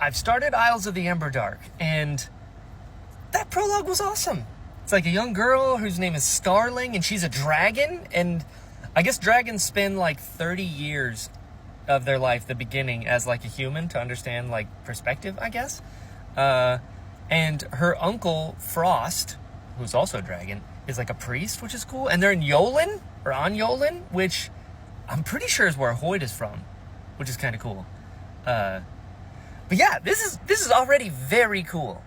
I've started Isles of the Emberdark, and that prologue was awesome. It's like a young girl whose name is Starling, and she's a dragon, and I guess dragons spend like 30 years of their life, the beginning, as like a human to understand like perspective, I guess. And her uncle, Frost, who's also a dragon, is like a priest, which is cool. And they're in Yolen, or on Yolen, which I'm pretty sure is where Hoyt is from, which is kind of cool. But yeah, this is already very cool.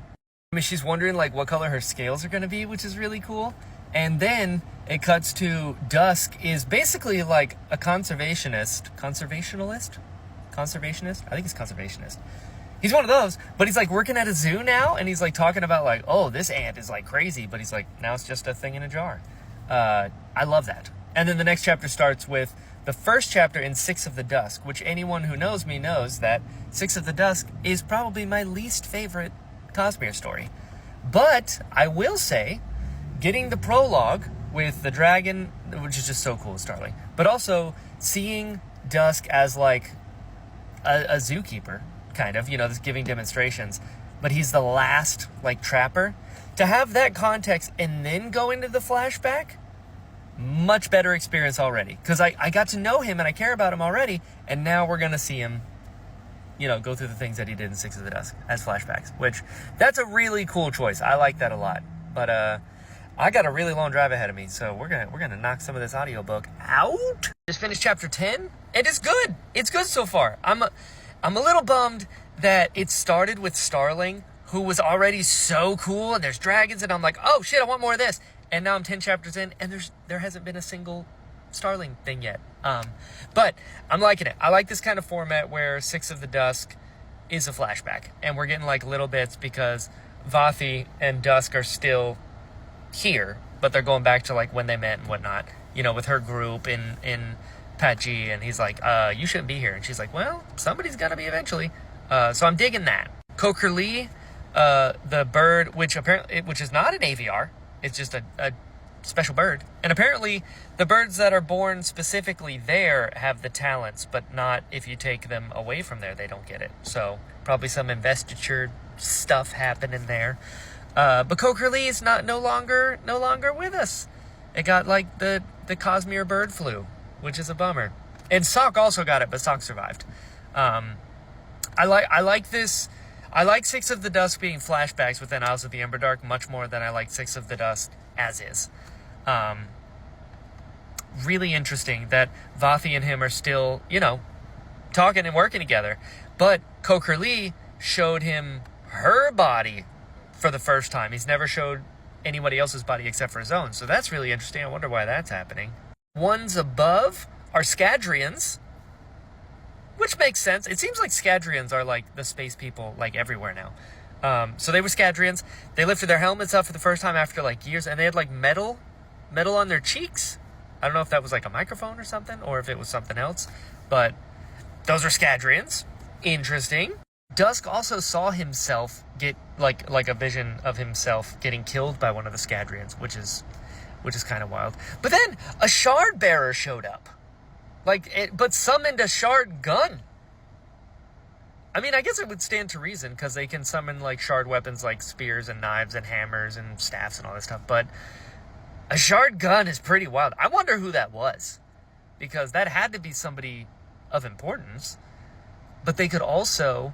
I mean, she's wondering like what color her scales are going to be, which is really cool. And then it cuts to Dusk is basically like a conservationist. I think he's conservationist. He's one of those, but he's like working at a zoo now, and he's like talking about like, oh, this ant is like crazy, but he's like, now it's just a thing in a jar. I love that. And then the next chapter starts with the first chapter in Six of the Dusk, which anyone who knows me knows that Six of the Dusk is probably my least favorite Cosmere story. But I will say, getting the prologue with the dragon, which is just so cool, Starling, but also seeing Dusk as like a zookeeper, kind of, you know, just giving demonstrations, but he's the last like trapper. To have that context and then go into the flashback, much better experience already, because I got to know him and I care about him already, and now we're gonna see him, you know, go through the things that he did in Six of the Dusk as flashbacks, which that's a really cool choice. I like that a lot. But I got a really long drive ahead of me, so we're gonna knock some of this audiobook out. Just finished chapter 10, and it's good. It's good so far. I'm a little bummed that it started with Starling, who was already so cool, and there's dragons, and I'm like, oh shit, I want more of this. And now I'm 10 chapters in, and there hasn't been a single Starling thing yet. But I'm liking it. I like this kind of format where Six of the Dusk is a flashback, and we're getting like little bits because Vathi and Dusk are still here, but they're going back to like when they met and whatnot, you know, with her group in Patji, and he's like, you shouldn't be here, and she's like, well, somebody's gotta be eventually. So I'm digging that. Coker-Lee, the bird, which is not an AVR, it's just a special bird, and apparently the birds that are born specifically there have the talents, but not if you take them away from there, they don't get it. So probably some investiture stuff happening there. But Coker-Lee is no longer with us. It got like the Cosmere bird flu, which is a bummer. And Sock also got it, but Sock survived. I like this. I like Six of the Dusk being flashbacks within Isles of the Emberdark much more than I like Six of the Dusk as is. Really interesting that Vathi and him are still, you know, talking and working together. But Coker-Lee showed him her body for the first time. He's never showed anybody else's body except for his own. So that's really interesting. I wonder why that's happening. Ones above are Scadrians, which makes sense. It seems like Scadrians are like the space people like everywhere now. So they were Scadrians. They lifted their helmets up for the first time after like years, and they had like metal on their cheeks. I don't know if that was like a microphone or something, or if it was something else, but those are Scadrians. Interesting. Dusk also saw himself get like a vision of himself getting killed by one of the Scadrians, which is kind of wild. But then a shard bearer showed up, but summoned a shard gun. I mean, I guess it would stand to reason because they can summon like shard weapons like spears and knives and hammers and staffs and all this stuff. But a shard gun is pretty wild. I wonder who that was, because that had to be somebody of importance. But they could also,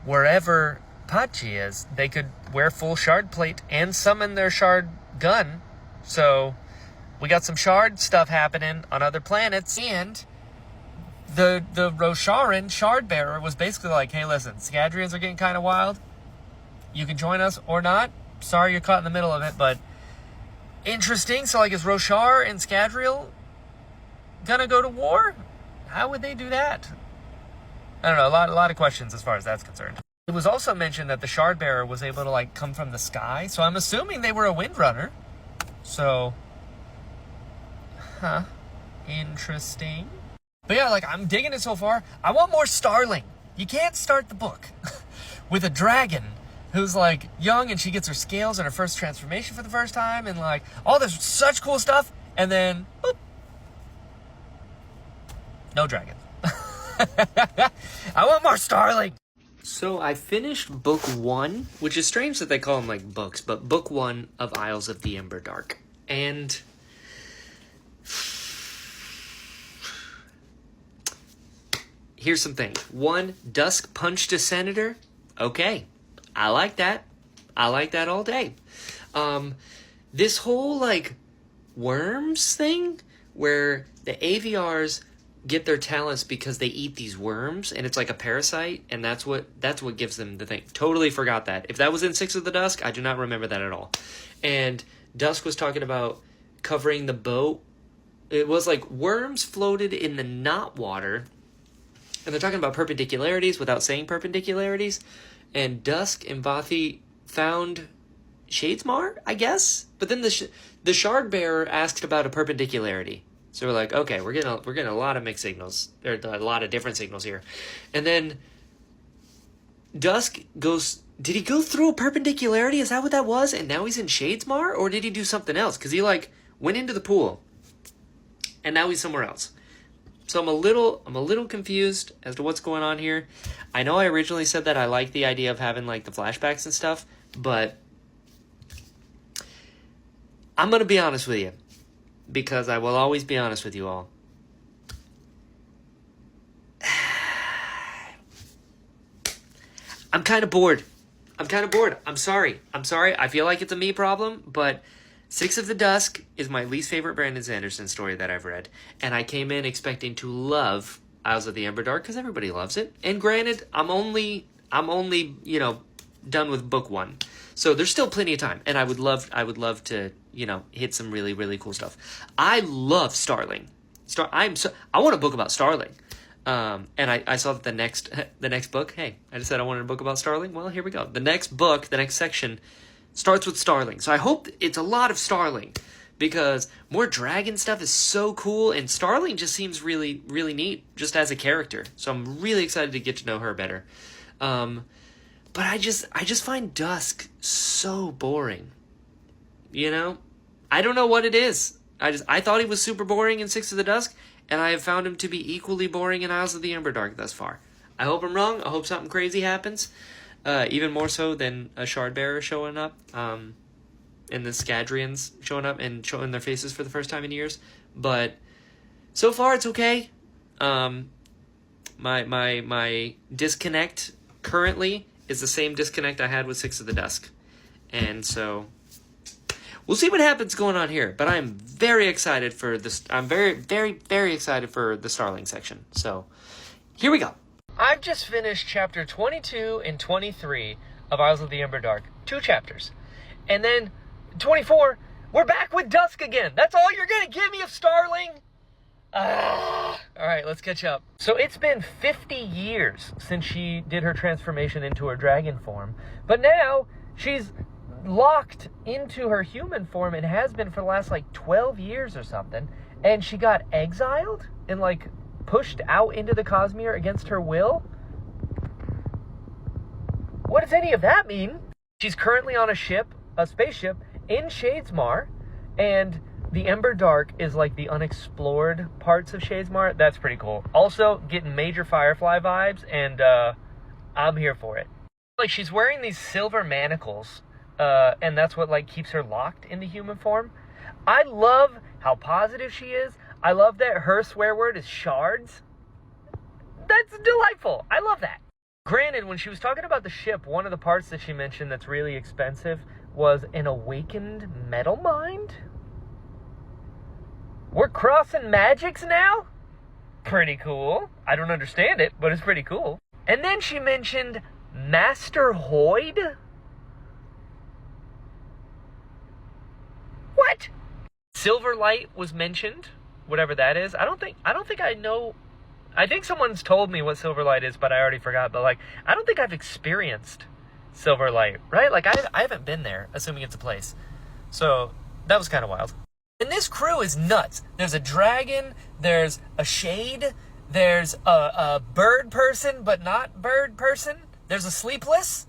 wherever Pachi is, they could wear full shard plate and summon their shard gun. So we got some shard stuff happening on other planets. And the Rosharan shard bearer was basically like, hey, listen, Scadrians are getting kind of wild. You can join us or not. Sorry you're caught in the middle of it, but interesting. So like, is Roshar and Scadrial gonna go to war? How would they do that? I don't know, a lot of questions as far as that's concerned. It was also mentioned that the shard bearer was able to like come from the sky, so I'm assuming they were a windrunner. So, interesting. But yeah, like, I'm digging it so far. I want more Starling. You can't start the book with a dragon who's like young and she gets her scales and her first transformation for the first time and like all this such cool stuff, and then boop, no dragon. I want more Starling. So I finished book 1, which is strange that they call them like books, but book 1 of Isles of the Emberdark. And here's some things. 1, Dusk punched a senator. Okay, I like that. I like that all day. This whole like worms thing where the AVRs get their talents because they eat these worms, and it's like a parasite, and that's what gives them the thing. Totally forgot that. If that was in Six of the Dusk, I do not remember that at all. And Dusk was talking about covering the boat. It was like worms floated in the not water, and they're talking about perpendicularities without saying perpendicularities. And Dusk and Vathi found Shadesmar, I guess. But then the Shard Bearer asked about a perpendicularity. So we're like, okay, we're getting a lot of mixed signals. There are a lot of different signals here. And then Dusk goes, did he go through a perpendicularity? Is that what that was? And now he's in Shadesmar? Or did he do something else? Because he like went into the pool, and now he's somewhere else. So I'm a little confused as to what's going on here. I know I originally said that I like the idea of having like the flashbacks and stuff, but I'm going to be honest with you, because I will always be honest with you all. I'm kind of bored. I'm sorry. I feel like it's a me problem, but Six of the Dusk is my least favorite Brandon Sanderson story that I've read, and I came in expecting to love Isles of the Emberdark because everybody loves it. And granted, I'm only done with book 1, so there's still plenty of time, and I would love to hit some really, really cool stuff. I love Starling. I want a book about Starling. And I saw that the next book. Hey, I just said I wanted a book about Starling. Well, here we go. The next book, the next section, starts with Starling. So I hope it's a lot of Starling, because more dragon stuff is so cool, and Starling just seems really, really neat just as a character. So I'm really excited to get to know her better. But I just find Dusk so boring. I don't know what it is. I thought he was super boring in Six of the Dusk, and I have found him to be equally boring in Isles of the Emberdark thus far. I hope I'm wrong. I hope something crazy happens. Even more so than a Shard Bearer showing up, and the Scadrians showing up and showing their faces for the first time in years. But so far, it's okay. My disconnect currently is the same disconnect I had with Six of the Dusk, and so we'll see what happens going on here. But I'm very excited for this. I'm very, very, very excited for the Starling section. So here we go. I've just finished chapter 22 and 23 of Isles of the Emberdark. 2 chapters. And then 24, we're back with Dusk again. That's all you're going to give me of Starling? All right, let's catch up. So it's been 50 years since she did her transformation into her dragon form. But now she's locked into her human form and has been for the last 12 years or something. And she got exiled and pushed out into the Cosmere against her will? What does any of that mean? She's currently on a spaceship in Shadesmar, and the Emberdark is the unexplored parts of Shadesmar. That's pretty cool. Also, getting major Firefly vibes, and I'm here for it. She's wearing these silver manacles, and that's what keeps her locked in the human form. I love how positive she is. I love that her swear word is shards. That's delightful. I love that. Granted, when she was talking about the ship, one of the parts that she mentioned that's really expensive was an awakened metal mind. We're crossing magics now? Pretty cool. I don't understand it, but it's pretty cool. And then she mentioned Master Hoyd. What? Silverlight was mentioned. Whatever that is. I don't think I know. I think someone's told me what Silverlight is, but I already forgot. But I don't think I've experienced Silverlight, right? I haven't been there, assuming it's a place. So that was kind of wild. And this crew is nuts. There's a dragon, there's a shade, there's a bird person, but not bird person. There's a sleepless.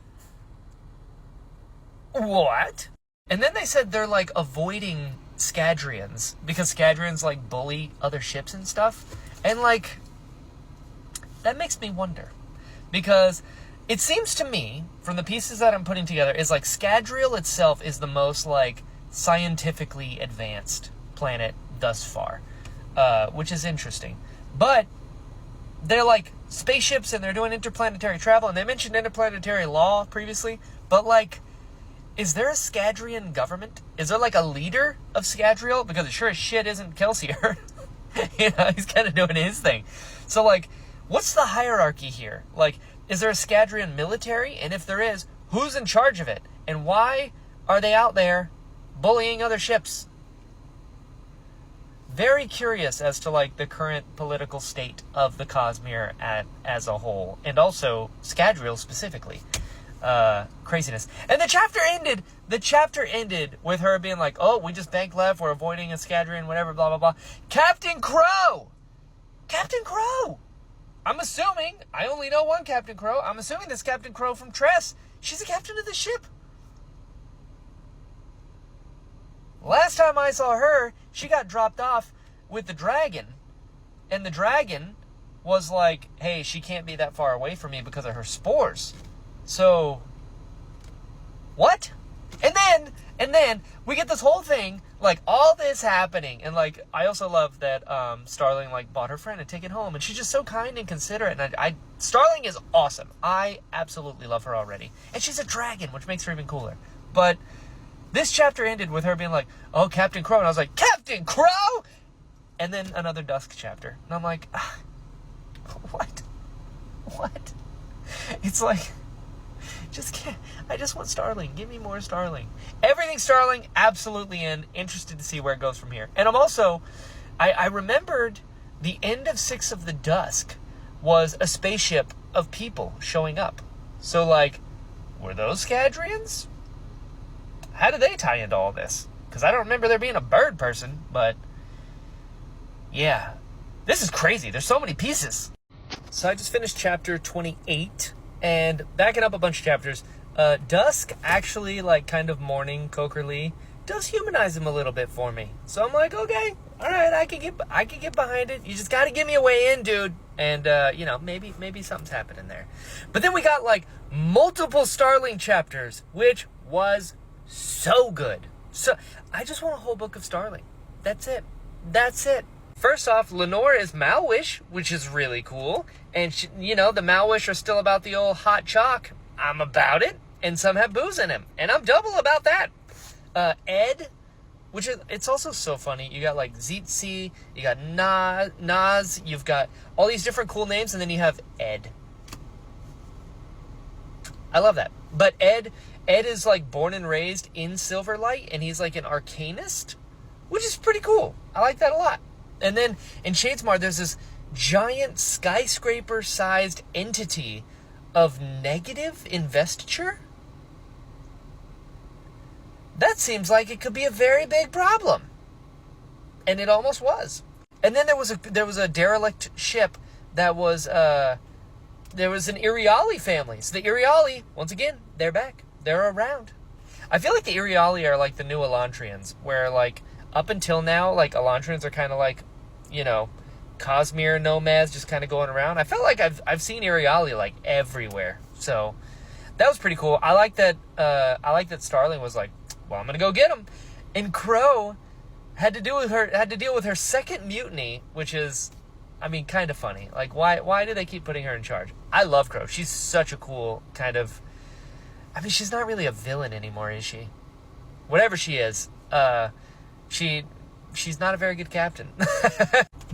What? And then they said they're avoiding Scadrians, because Scadrians bully other ships and stuff, and that makes me wonder, because It seems to me, from the pieces that I'm putting together, is like Scadrial itself is the most like scientifically advanced planet thus far, which is interesting. But they're like spaceships and they're doing interplanetary travel, and they mentioned interplanetary law previously, but like, is there a Scadrian government? Is there like a leader of Scadrial? Because it sure as shit isn't Kelsier. He's kind of doing his thing. So like, what's the hierarchy here? Like, is there a Scadrian military? And if there is, who's in charge of it? And why are they out there bullying other ships? Very curious as to like the current political state of the Cosmere as a whole, and also Scadrial specifically. Craziness. And the chapter ended with her being like, oh, we just bank left, we're avoiding a Scadrian, whatever, blah, blah, blah. Captain Crow! I'm assuming, I only know one Captain Crow, I'm assuming this Captain Crow from Tress, she's the captain of the ship. Last time I saw her, she got dropped off with the dragon, and the dragon was like, hey, she can't be that far away from me because of her spores. So, what? And then we get this whole thing, like all this happening, and like I also love that Starling like bought her friend and take it home, and she's just so kind and considerate. And Starling is awesome. I absolutely love her already, and she's a dragon, which makes her even cooler. But this chapter ended with her being like, oh, Captain Crow, and I was like, Captain Crow, and then another Dusk chapter, and I'm like, what? It's like, I just want Starling. Give me more Starling. Everything Starling, absolutely interested to see where it goes from here. And I'm also, I remembered the end of 6 of the Dusk was a spaceship of people showing up. So, like, were those Scadrians? How do they tie into all this? Because I don't remember there being a bird person, but yeah. This is crazy. There's so many pieces. So I just finished chapter 28. And backing up a bunch of chapters, Dusk actually, like, kind of mourning Coker Lee does humanize him a little bit for me. So I'm like, okay, all right, I can get behind it. You just got to give me a way in, dude. And maybe something's happening there. But then we got like multiple Starling chapters, which was so good. So I just want a whole book of Starling. That's it. First off, Lenore is Malwish, which is really cool. And, the Malwish are still about the old hot chalk. I'm about it. And some have booze in him. And I'm double about that. Ed, which is, it's also so funny. You got, like, Zeetzi, you got Naz, you've got all these different cool names, and then you have Ed. I love that. But Ed is, like, born and raised in Silverlight, and he's, like, an arcanist, which is pretty cool. I like that a lot. And then in Shadesmar, there's this giant skyscraper-sized entity of negative investiture. That seems like it could be a very big problem. And it almost was. And then there was a derelict ship that was, there was an Iriali family. So the Iriali, once again, they're back. They're around. I feel like the Iriali are like the new Elantrians, where, like, up until now, like, Elantrians are kind of like, Cosmere nomads just kind of going around. I felt like I've seen Iriali like everywhere. So that was pretty cool. I like that Starling was like, well, I'm gonna go get him. And Crow had to deal with her second mutiny, which is, I mean, kind of funny. Like, why do they keep putting her in charge? I love Crow. She's such a cool kind of, I mean, she's not really a villain anymore, is she? Whatever she is, she's not a very good captain.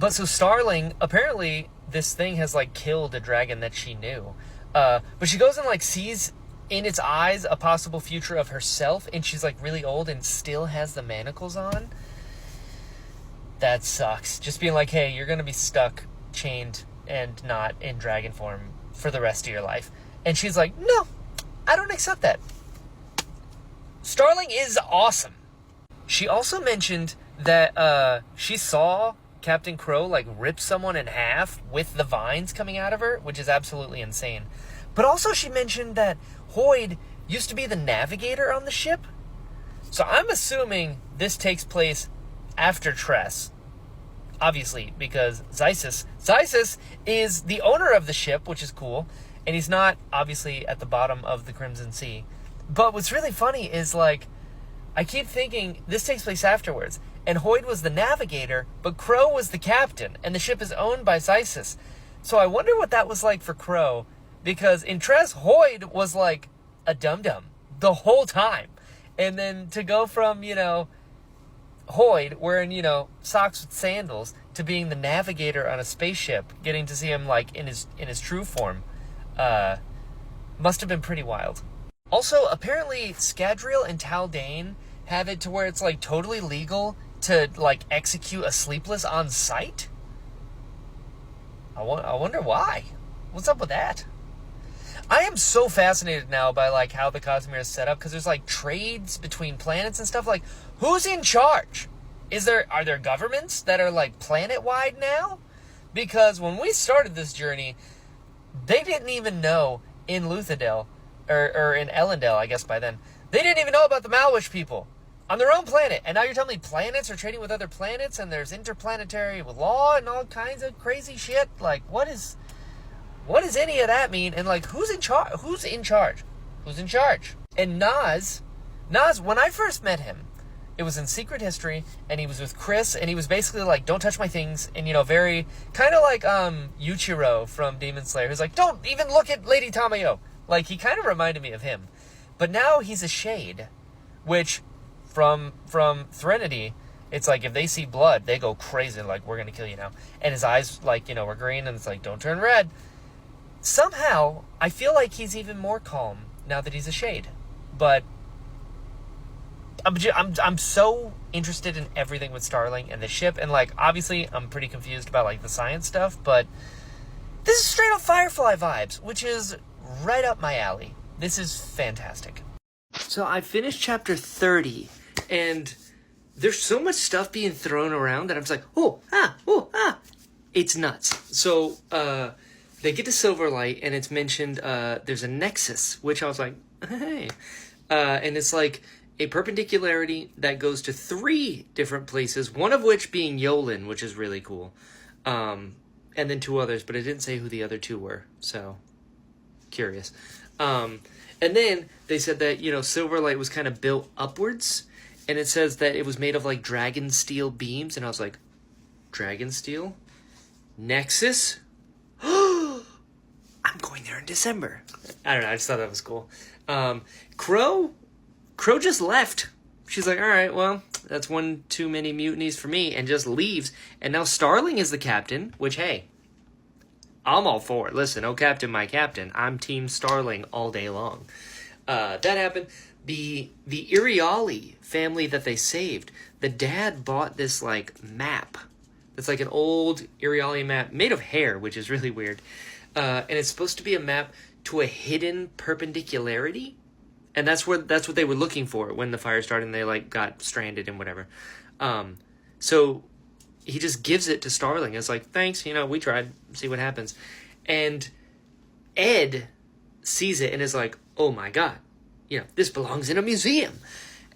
But so Starling, apparently this thing has like killed a dragon that she knew. But she goes and like sees in its eyes a possible future of herself, and she's like really old and still has the manacles on. That sucks. Just being like, hey, you're going to be stuck, chained, and not in dragon form for the rest of your life. And she's like, no, I don't accept that. Starling is awesome. She also mentioned that she saw Captain Crow like rip someone in half with the vines coming out of her, which is absolutely insane. But also she mentioned that Hoyd used to be the navigator on the ship. So I'm assuming this takes place after Tress. Obviously, because Zaisis is the owner of the ship, which is cool. And he's not, obviously, at the bottom of the Crimson Sea. But what's really funny is, like, I keep thinking this takes place afterwards. And Hoyd was the navigator, but Crow was the captain. And the ship is owned by Xysis. So I wonder what that was like for Crow. Because in Tress, Hoyd was like a dum-dum the whole time. And then to go from, you know, Hoyd wearing, you know, socks with sandals to being the navigator on a spaceship, getting to see him like in his true form, must have been pretty wild. Also, apparently Scadrial and Taldane have it to where it's like totally legal to like execute a sleepless on sight. I wonder why. What's up with that? I am so fascinated now by like how the Cosmere is set up, because there's like trades between planets and stuff. Like, who's in charge? Are there governments that are like planet-wide now? Because when we started this journey, they didn't even know in Luthadel, or in Elendel, I guess by then, they didn't even know about the Malwish people on their own planet. And now you're telling me planets are trading with other planets, and there's interplanetary law and all kinds of crazy shit. Like, what does any of that mean? And like, who's in charge? Who's in charge? And Nas, when I first met him, it was in Secret History, and he was with Chris, and he was basically like, don't touch my things, and, you know, very, kind of like, Yuichiro from Demon Slayer, who's like, don't even look at Lady Tamayo. Like, he kind of reminded me of him. But now he's a shade, which, from Threnody, it's like, if they see blood, they go crazy, like, we're gonna kill you now. And his eyes, like, you know, were green, and it's like, don't turn red. Somehow, I feel like he's even more calm now that he's a shade. But I'm so interested in everything with Starling and the ship, and like, obviously I'm pretty confused about like the science stuff, but this is straight up Firefly vibes, which is right up my alley. This is fantastic. So I finished chapter 30, and there's so much stuff being thrown around that I'm just like, it's nuts. So they get to Silverlight, and it's mentioned there's a nexus, which I was like, hey, and it's like a perpendicularity that goes to 3 different places, one of which being Yolen, which is really cool. And then 2 others, but it didn't say who the other 2 were, so curious. And then they said that, you know, Silverlight was kind of built upwards, and it says that it was made of like dragon steel beams, and I was like, dragon steel? Nexus? I'm going there in December. I don't know, I just thought that was cool. Crow just left. She's like, all right, well, that's one too many mutinies for me, and just leaves. And now Starling is the captain, which, hey, I'm all for it. Listen, oh, captain, my captain. I'm Team Starling all day long. That happened. The Iriali family that they saved, the dad bought this, like, map. It's like an old Iriali map made of hair, which is really weird. And it's supposed to be a map to a hidden perpendicularity. And that's what they were looking for when the fire started and they like got stranded and whatever. So he just gives it to Starling. It's like, thanks, you know, we tried, see what happens. And Ed sees it and is like, oh my god, you know, this belongs in a museum.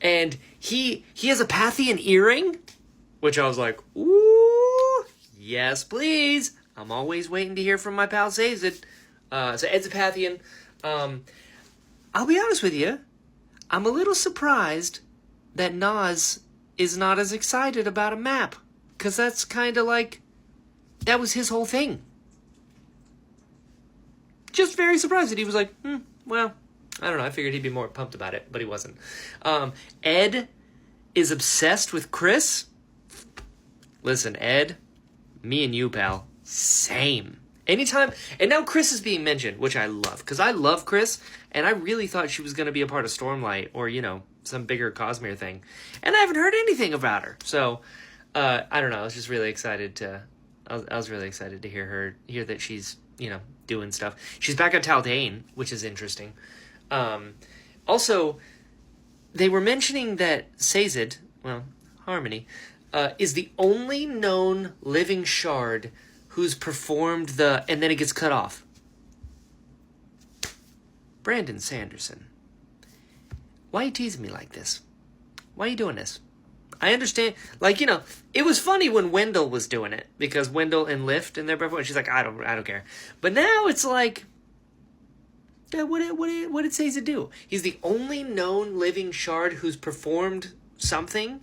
And he has a Pathian earring, which I was like, ooh, yes, please. I'm always waiting to hear from my pal Zazid. So Ed's a Pathian. I'll be honest with you, I'm a little surprised that Nas is not as excited about a map, because that's kind of like, that was his whole thing. Just very surprised that he was like, well, I don't know, I figured he'd be more pumped about it, but he wasn't. Ed is obsessed with Chris. Listen, Ed, me and you, pal, same. Anytime, and now Chris is being mentioned, which I love, because I love Chris, and I really thought she was going to be a part of Stormlight, or, you know, some bigger Cosmere thing, and I haven't heard anything about her, so, I don't know, I was just really excited to, I was really excited to hear that she's, you know, doing stuff. She's back on Taldane, which is interesting. Also, they were mentioning that Sazed, well, Harmony, is the only known living shard who's performed the, and then it gets cut off. Brandon Sanderson. Why are you teasing me like this? Why are you doing this? I understand, like, you know, it was funny when Wendell was doing it, because Wendell and Lift and their performance, she's like, I don't care. But now it's like, What did Seiza do? He's the only known living shard who's performed something.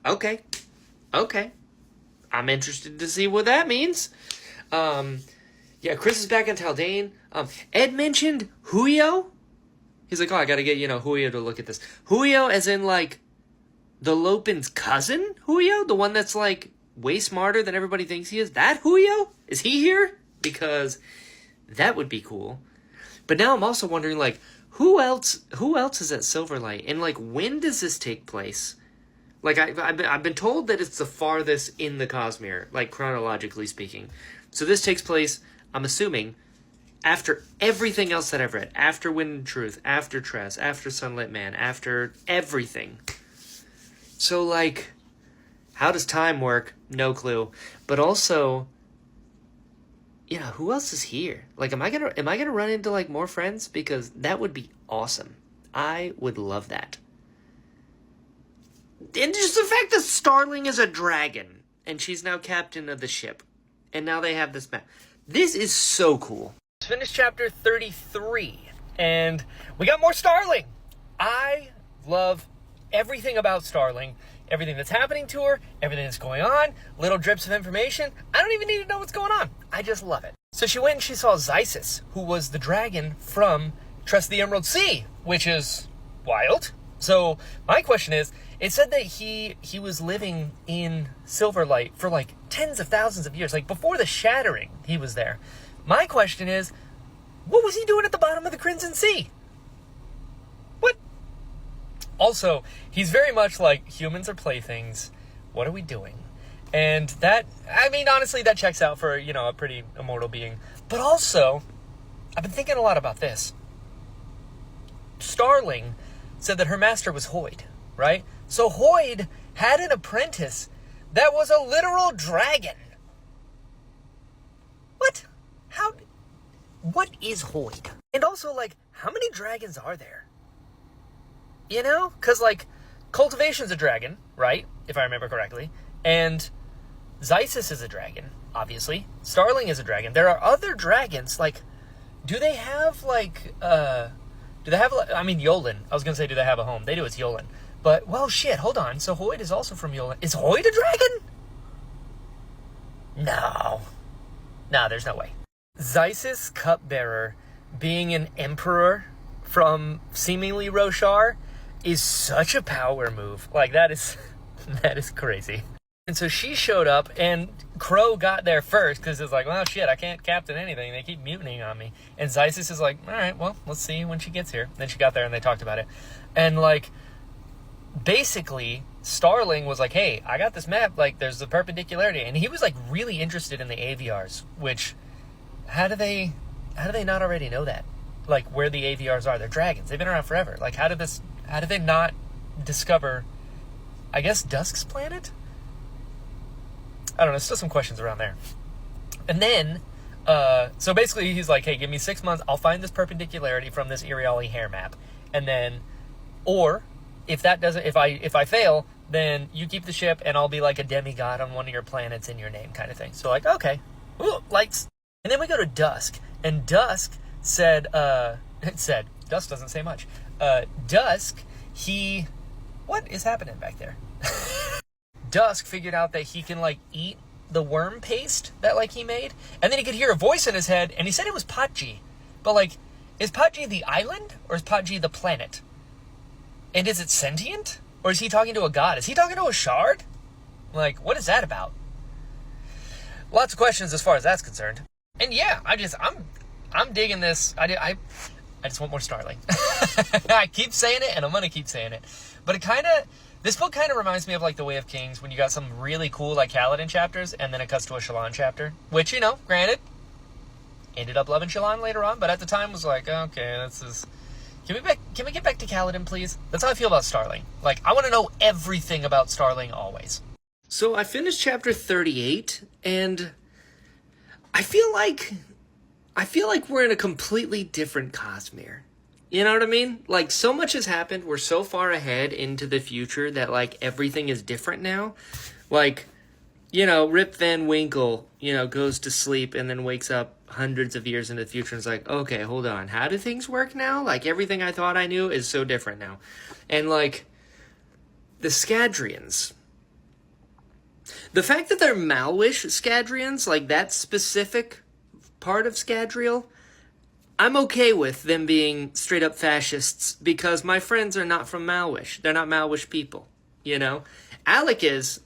Okay. I'm interested to see what that means. Yeah, Chris is back in Taldane. Ed mentioned Huyo. He's like, oh, I gotta get, Huyo to look at this. Huyo as in, like, the Lopin's cousin? Huyo? The one that's, like, way smarter than everybody thinks he is? That Huyo? Is he here? Because that would be cool. But now I'm also wondering, like, who else is at Silverlight? And, like, when does this take place? Like, I've been told that it's the farthest in the Cosmere, like, chronologically speaking. So this takes place, I'm assuming, after everything else that I've read. After Wind and Truth, after Tress, after Sunlit Man, after everything. So, like, how does time work? No clue. But also, who else is here? Like, am I gonna run into, like, more friends? Because that would be awesome. I would love that. And just the fact that Starling is a dragon, and she's now captain of the ship. And now they have this map. This is so cool. Let's finish chapter 33, and we got more Starling. I love everything about Starling, everything that's happening to her, everything that's going on, little drips of information. I don't even need to know what's going on. I just love it. So she went and she saw Xysis, who was the dragon from Trust of the Emerald Sea, which is wild. So my question is, it said that he was living in Silverlight for like tens of thousands of years. Like before the Shattering, he was there. My question is, what was he doing at the bottom of the Crimson Sea? What? Also, he's very much like, humans are playthings. What are we doing? And that, I mean, honestly, that checks out for, a pretty immortal being. But also, I've been thinking a lot about this. Starling said that her master was Hoyd, right? So Hoyd had an apprentice that was a literal dragon. What? What is Hoyd? And also, like, how many dragons are there? Because, like, Cultivation's a dragon, right? If I remember correctly. And Xysis is a dragon, obviously. Starling is a dragon. There are other dragons, like, do they have, Yolen. I was going to say, do they have a home? They do, it's Yolen. But, well, shit, hold on. So Hoyd is also from Yolen. Is Hoyd a dragon? No, there's no way. Xysis Cupbearer being an emperor from seemingly Roshar is such a power move. Like, that is crazy. And so she showed up, and Crow got there first, because it's like, well, shit, I can't captain anything. They keep mutinying on me. And Xysis is like, all right, well, let's see when she gets here. Then she got there, and they talked about it. And, like, basically, Starling was like, hey, I got this map. Like, there's the perpendicularity. And he was, like, really interested in the AVRs, which, how do they not already know that? Like, where the AVRs are. They're dragons. They've been around forever. Like, how did they not discover, I guess, Dusk's planet? I don't know, still some questions around there. And then, so basically he's like, hey, give me 6 months, I'll find this perpendicularity from this Iriali hair map. And then, or, if that doesn't, if I fail, then you keep the ship and I'll be like a demigod on one of your planets in your name kind of thing. So like, okay, ooh, lights. And then we go to Dusk, and Dusk said, Dusk doesn't say much. Dusk, what is happening back there? Dusk figured out that he can, like, eat the worm paste that, like, he made. And then he could hear a voice in his head, and he said it was Patji. But, like, is Patji the island, or is Patji the planet? And is it sentient? Or is he talking to a god? Is he talking to a shard? Like, what is that about? Lots of questions as far as that's concerned. And yeah, I'm digging this. I just want more Starling. I keep saying it, and I'm gonna keep saying it. But this book kind of reminds me of, like, The Way of Kings, when you got some really cool, like, Kaladin chapters, and then it cuts to a Shallan chapter. Which, granted, ended up loving Shallan later on, but at the time was like, okay, this is... Can we get back to Kaladin, please? That's how I feel about Starling. Like, I want to know everything about Starling always. So I finished chapter 38, and I feel like we're in a completely different Cosmere. You know what I mean? Like, so much has happened. We're so far ahead into the future that, like, everything is different now. Like, Rip Van Winkle, goes to sleep and then wakes up hundreds of years into the future and it's like, okay, hold on, how do things work now? Like, everything I thought I knew is so different now. And, like, the Scadrians, the fact that they're Malwish Scadrians, like that specific part of Scadrial, I'm okay with them being straight up fascists because my friends are not from Malwish. They're not Malwish people, you know? Alec is,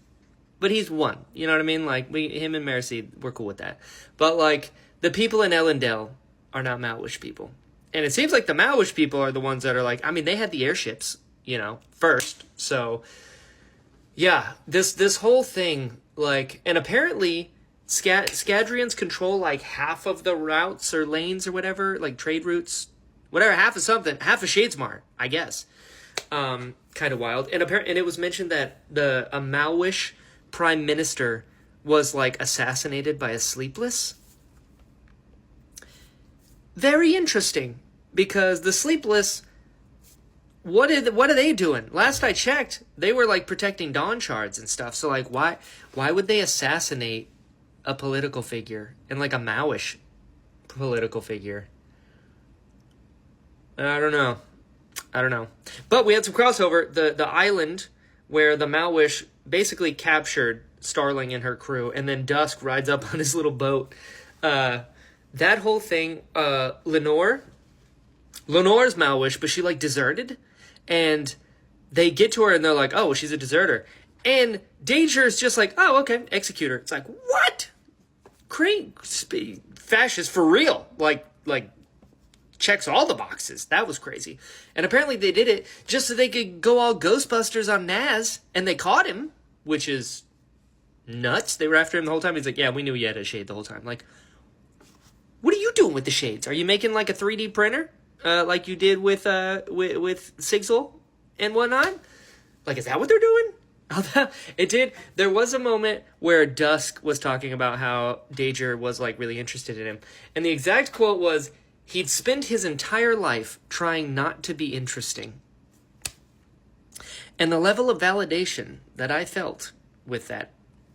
but he's one. You know what I mean? Like, him and Mercy, we're cool with that. But, like, the people in Ellendale are not Malwish people. And it seems like the Malwish people are the ones that are like, I mean, they had the airships, you know, first. So, yeah, this whole thing, like, and apparently Scadrians control, like, half of the routes or lanes or whatever, like, trade routes, whatever, half of something, half of Shadesmar, I guess. Kind of wild. And it was mentioned that a Malwish prime minister was, like, assassinated by a Sleepless. Very interesting, because the Sleepless, what are they doing? Last I checked, they were, like, protecting Dawn Shards and stuff. So, like, why would they assassinate a political figure and, like, a Malwish political figure? I don't know. But we had some crossover. The island where the Malwish basically captured Starling and her crew, and then Dusk rides up on his little boat. That whole thing, Lenore's Malwish, but she, like, deserted. And they get to her and they're like, oh, she's a deserter. And Danger's just like, oh, okay, execute her. It's like, what? Fascist for real. Like, checks all the boxes. That was crazy. And apparently they did it just so they could go all Ghostbusters on Naz, and they caught him, which is nuts. They were after him the whole time. He's like, yeah, we knew you had a shade the whole time. Like, what are you doing with the shades? Are you making, like, a 3D printer? Like you did with Sigil and whatnot? Like, is that what they're doing? It did. There was a moment where Dusk was talking about how Danger was, like, really interested in him. And the exact quote was, he'd spent his entire life trying not to be interesting. And the level of validation that I felt with that,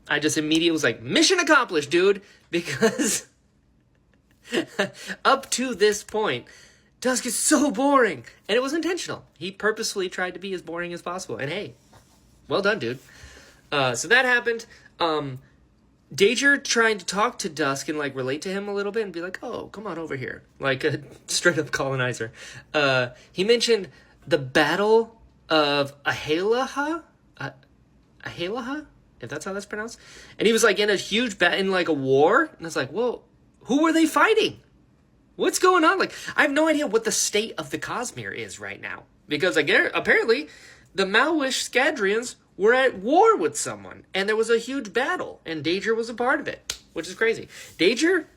I just immediately was like, mission accomplished, dude. Because up to this point, Dusk is so boring. And it was intentional. He purposefully tried to be as boring as possible. And hey, well done, dude. So that happened. Danger trying to talk to Dusk and, like, relate to him a little bit and be like, oh, come on over here. Like a straight-up colonizer. He mentioned the Battle of Ahelaha? Ahelaha? If that's how that's pronounced. And he was, like, in a huge in, like, a war. And I was like, well, who were they fighting? What's going on? Like, I have no idea what the state of the Cosmere is right now. Because, again, apparently, the Malwish Scadrians were at war with someone, and there was a huge battle, and Danger was a part of it, which is crazy. Danger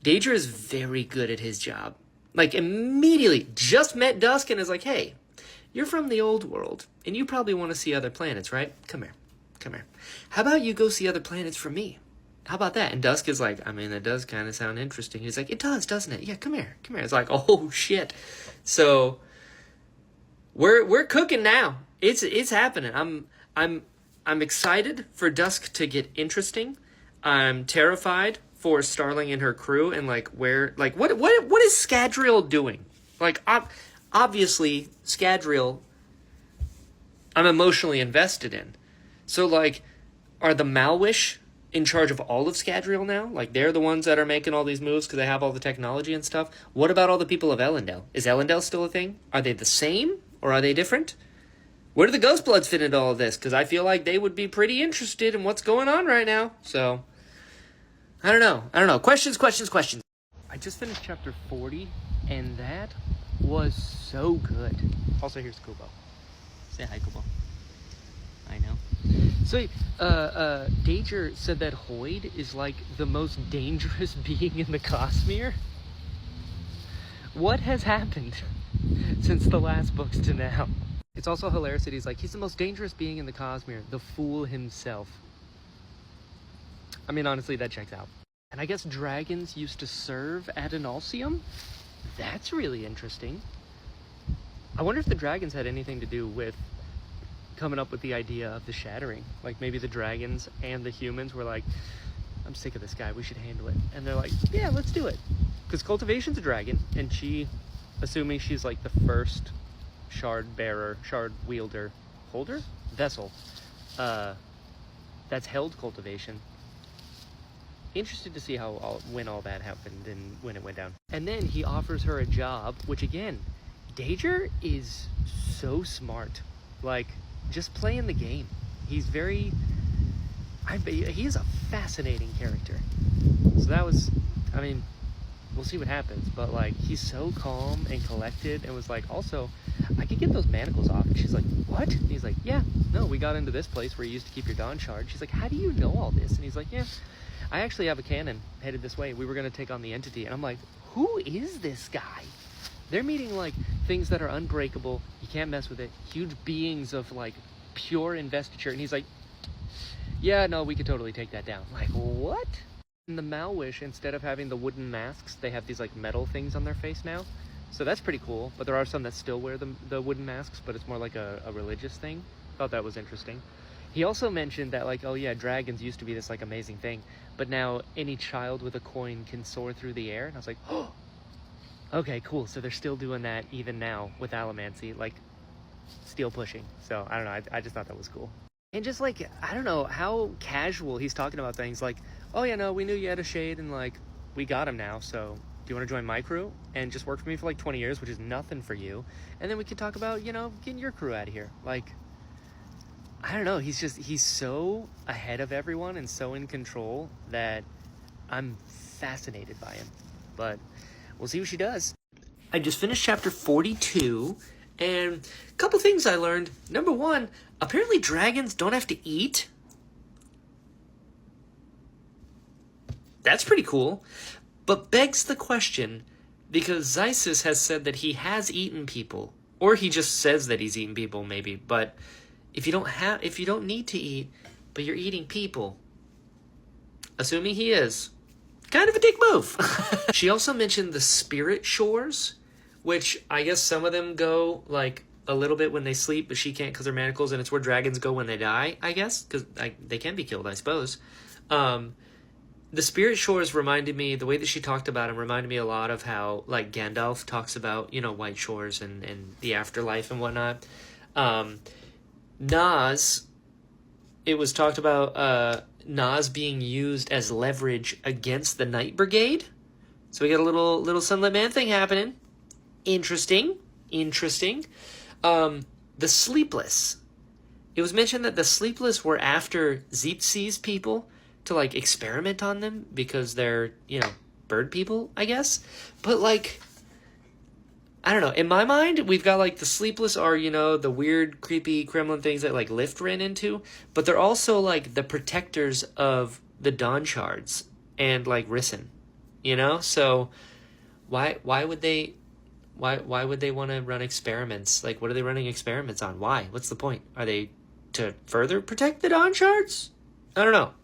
is very good at his job. Like, immediately, just met Dusk and is like, hey, you're from the old world, and you probably want to see other planets, right? Come here. How about you go see other planets for me? How about that? And Dusk is like, I mean, that does kind of sound interesting. He's like, it does, doesn't it? Yeah, come here. It's like, oh, shit. So, we're cooking now. It's happening. I'm excited for Dusk to get interesting. I'm terrified for Starling and her crew and, like, what is Scadrial doing? Like, obviously Scadrial I'm emotionally invested in. So, like, are the Malwish in charge of all of Scadrial now? Like, they're the ones that are making all these moves because they have all the technology and stuff. What about all the people of Ellendale? Is Ellendale still a thing? Are they the same or are they different? Where do the Ghostbloods fit into all of this? Because I feel like they would be pretty interested in what's going on right now. So, I don't know. Questions. I just finished chapter 40, and that was so good. Also, here's Kubo. Say hi, Kubo. I know. So, Danger said that Hoyd is, like, the most dangerous being in the Cosmere. What has happened since the last books to now? It's also hilarious that he's like, he's the most dangerous being in the Cosmere, the fool himself. I mean, honestly, that checks out. And I guess dragons used to serve at Analsium? That's really interesting. I wonder if the dragons had anything to do with coming up with the idea of the shattering. Like, maybe the dragons and the humans were like, I'm sick of this guy. We should handle it. And they're like, yeah, let's do it. Because Cultivation's a dragon, and she, assuming she's like the first shard bearer, shard wielder, holder? Vessel. That's held Cultivation. Interested to see when all that happened and when it went down. And then he offers her a job, which again, Dager is so smart. Like, just playing the game. He's very... he is a fascinating character. So that was... I mean, we'll see what happens. But, like, he's so calm and collected and was like, also, I could get those manacles off. And she's like, what? And he's like, yeah, no, we got into this place where you used to keep your Dawn Shard. She's like, how do you know all this? And he's like, yeah, I actually have a cannon headed this way. We were going to take on the entity. And I'm like, who is this guy? They're meeting, like, things that are unbreakable. You can't mess with it. Huge beings of, like, pure investiture. And he's like, yeah, no, we could totally take that down. Like, what? In the Malwish, instead of having the wooden masks, they have these, like, metal things on their face now. So that's pretty cool. But there are some that still wear the wooden masks, but it's more like a religious thing. Thought that was interesting. He also mentioned that, like, oh yeah, dragons used to be this, like, amazing thing. But now any child with a coin can soar through the air. And I was like, oh, okay, cool. So they're still doing that even now with Allomancy, like steel pushing. So I don't know. I just thought that was cool. And just like, I don't know how casual he's talking about things like, oh yeah, no, we knew you had a shade and like, we got him now. So do you want to join my crew and just work for me for like 20 years, which is nothing for you. And then we could talk about, you know, getting your crew out of here. Like, I don't know. He's so ahead of everyone and so in control that I'm fascinated by him. But we'll see what she does. I just finished chapter 42, and a couple things I learned. Number one, apparently dragons don't have to eat. That's pretty cool. But begs the question, because Xysis has said that he has eaten people. Or he just says that he's eaten people, maybe. But if you don't need to eat, but you're eating people, assuming he is, kind of a dick move. She also mentioned the spirit shores, which I guess some of them go like a little bit when they sleep, but she can't because they're manacles, and it's where dragons go when they die, I guess, because they can be killed, I suppose. The spirit shores reminded me, the way that she talked about them reminded me a lot of how like Gandalf talks about, you know, white shores and the afterlife and whatnot. Nas, it was talked about Nas being used as leverage against the Night Brigade. So we got a little Sunlit Man thing happening. Interesting. The Sleepless. It was mentioned that the Sleepless were after Zeetzi's people to, like, experiment on them because they're, you know, bird people, I guess. But, like, I don't know. In my mind, we've got, like, the Sleepless are, you know, the weird, creepy Kremlin things that, like, Lift ran into. But they're also, like, the protectors of the Dawn Shards and, like, Rissyn. You know? So, why would they want to run experiments? Like, what are they running experiments on? Why? What's the point? Are they to further protect the Dawn Shards? I don't know.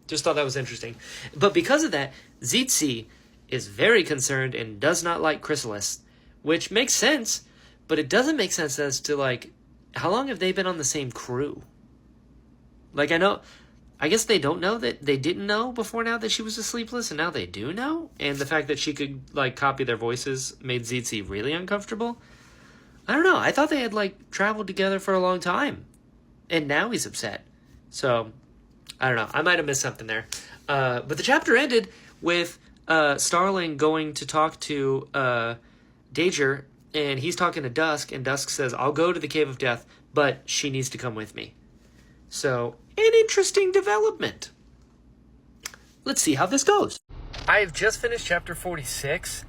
Just thought that was interesting. But because of that, Zeetzi is very concerned and does not like Chrysalis. Which makes sense, but it doesn't make sense as to, like, how long have they been on the same crew? Like, I guess they don't know that they didn't know before now that she was a Sleepless, and now they do know? And the fact that she could, like, copy their voices made Zeetzi really uncomfortable? I don't know. I thought they had, like, traveled together for a long time. And now he's upset. So, I don't know. I might have missed something there. But the chapter ended with Starling going to talk to Dager, and he's talking to Dusk, and Dusk says, I'll go to the Cave of Death, but she needs to come with me. So, an interesting development. Let's see how this goes. I've just finished chapter 46,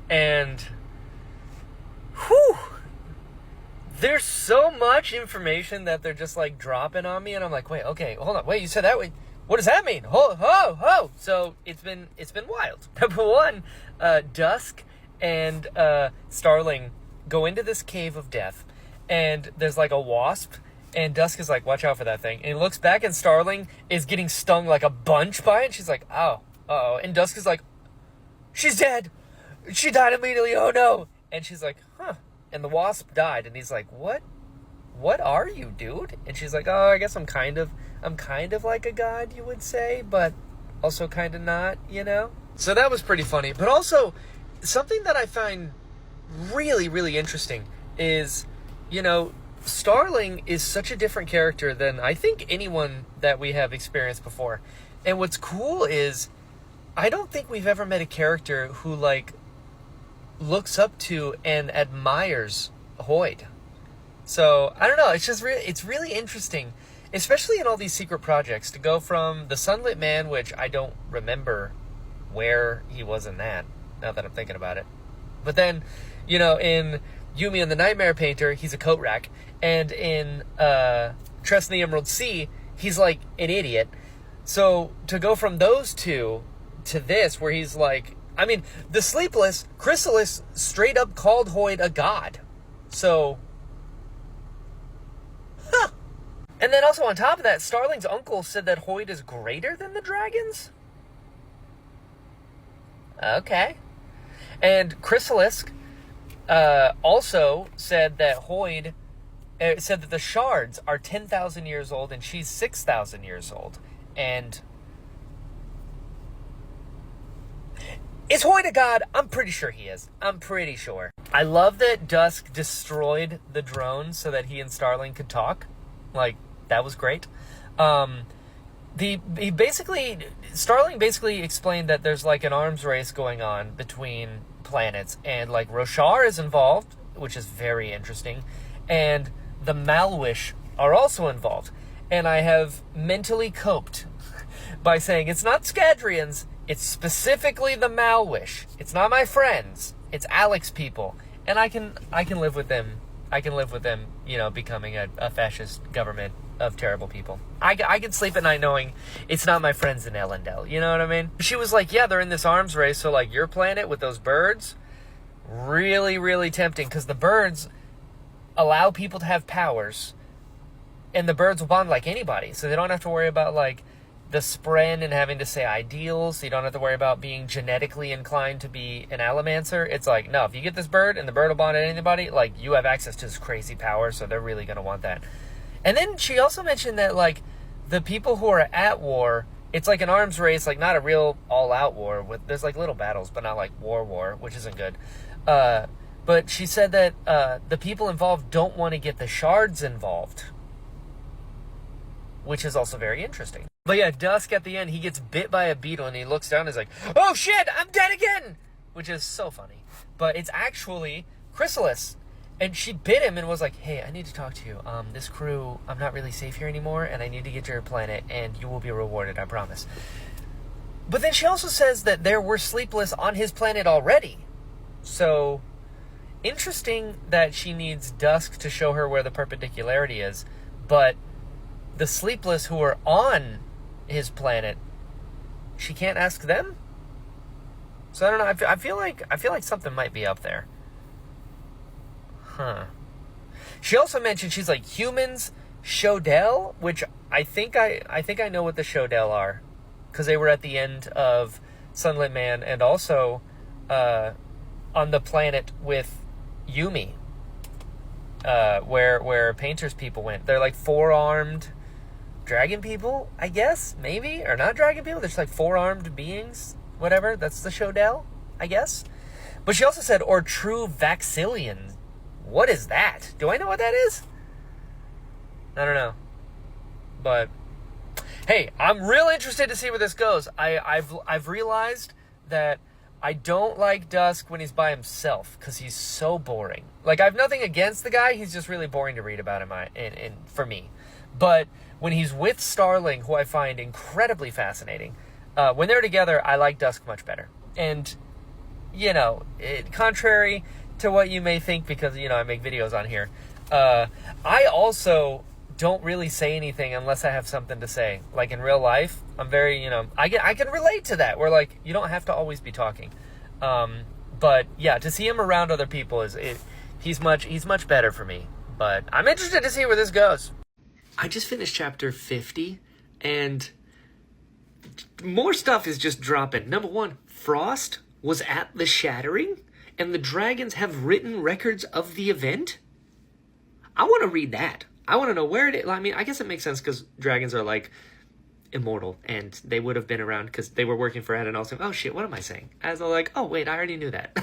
and whew, there's so much information that they're just, like, dropping on me, and I'm like, wait, okay, hold on, wait, you said that way. What does that mean? Ho. So, it's been wild. Number one, Dusk and Starling go into this Cave of Death, and there's like a wasp, and Dusk is like, watch out for that thing. And he looks back, and Starling is getting stung like a bunch by it, and she's like, oh. And Dusk is like, she's dead. She died immediately, oh no. And she's like, huh. And the wasp died, and he's like, what are you, dude? And she's like, oh, I guess I'm kind of like a god, you would say, but also kind of not, So that was pretty funny. But also, something that I find really, really interesting is, Starling is such a different character than I think anyone that we have experienced before. And what's cool is, I don't think we've ever met a character who, looks up to and admires Hoid. So, I don't know, it's really interesting, especially in all these secret projects, to go from the Sunlit Man, which I don't remember where he was in that, now that I'm thinking about it. But then, in Yumi and the Nightmare Painter, he's a coat rack. And in Trust in the Emerald Sea, he's like an idiot. So to go from those two to this, where he's like, the Sleepless, Chrysalis straight up called Hoid a god. So, And then also on top of that, Starling's uncle said that Hoid is greater than the dragons? Okay. And Chrysalis also said that Hoid said that the shards are 10,000 years old and she's 6,000 years old. And is Hoid a god? I'm pretty sure he is. I'm pretty sure. I love that Dusk destroyed the drone so that he and Starling could talk. That was great. Starling basically explained that there's an arms race going on between planets, and Roshar is involved, which is very interesting, and the Malwish are also involved. And I have mentally coped by saying it's not Scadrians, it's specifically the Malwish. It's not my friends, it's Alex people, and I can live with them. I can live with them, becoming a fascist government of terrible people. I can sleep at night knowing it's not my friends in Elendel. You know what I mean? She was like, yeah, they're in this arms race, so your planet with those birds, really, really tempting, because the birds allow people to have powers, and the birds will bond like anybody, so they don't have to worry about the spren and having to say ideals. So you don't have to worry about being genetically inclined to be an Allomancer. It's no, if you get this bird and the bird will bond at anybody, you have access to this crazy power, so they're really going to want that. And then she also mentioned that the people who are at war, it's an arms race, not a real all-out war. There's little battles, but not war, which isn't good. But she said that the people involved don't want to get the shards involved, which is also very interesting. But yeah, Dusk at the end, he gets bit by a beetle and he looks down and is like, oh shit, I'm dead again! Which is so funny. But it's actually Chrysalis. And she bit him and was like, hey, I need to talk to you. This crew, I'm not really safe here anymore, and I need to get to your planet, and you will be rewarded, I promise. But then she also says that there were Sleepless on his planet already. So, interesting that she needs Dusk to show her where the perpendicularity is, but the Sleepless who are on his planet, she can't ask them? So I don't know, I feel like something might be up there. Huh. She also mentioned she's humans, Shodel, which I think I know what the Shodel are, because they were at the end of Sunlit Man, and also on the planet with Yumi, where Painter's people went. They're four-armed dragon people, I guess, maybe, or not dragon people. There's four-armed beings, whatever. That's the Shodel, I guess. But she also said, or true Vaxillians. What is that? Do I know what that is? I don't know. But hey, I'm real interested to see where this goes. I've realized that I don't like Dusk when he's by himself, because he's so boring. I have nothing against the guy, he's just really boring to read about him for me. But when he's with Starling, who I find incredibly fascinating, when they're together, I like Dusk much better. And, contrary to what you may think, because, I make videos on here, I also don't really say anything unless I have something to say. In real life, I'm very, I can relate to that, where, you don't have to always be talking. But, yeah, to see him around other people, he's much better for me. But I'm interested to see where this goes. I just finished chapter 50, and more stuff is just dropping. Number one, Frost was at the Shattering, and the dragons have written records of the event? I want to read that. I want to know where it is. I guess it makes sense because dragons are immortal, and they would have been around because they were working for Ed and also, oh shit, what am I saying? As I'm like, oh wait, I already knew that.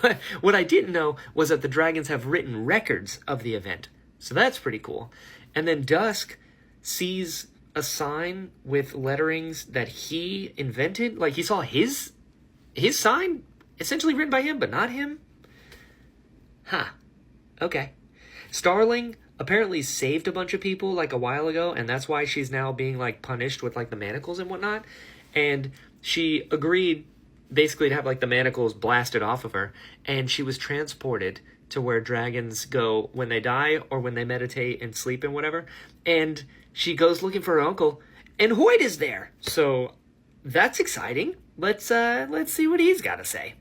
But what I didn't know was that the dragons have written records of the event. So that's pretty cool. And then Dusk sees a sign with letterings that he invented. Like, he saw his sign essentially written by him, but not him. Huh. Okay. Starling apparently saved a bunch of people like a while ago, and that's why she's now being like punished with like the manacles and whatnot. And she agreed basically to have like the manacles blasted off of her, and she was transported to where dragons go when they die or when they meditate and sleep and whatever. And she goes looking for her uncle, and Hoyt is there. So that's exciting. Let's see what he's got to say.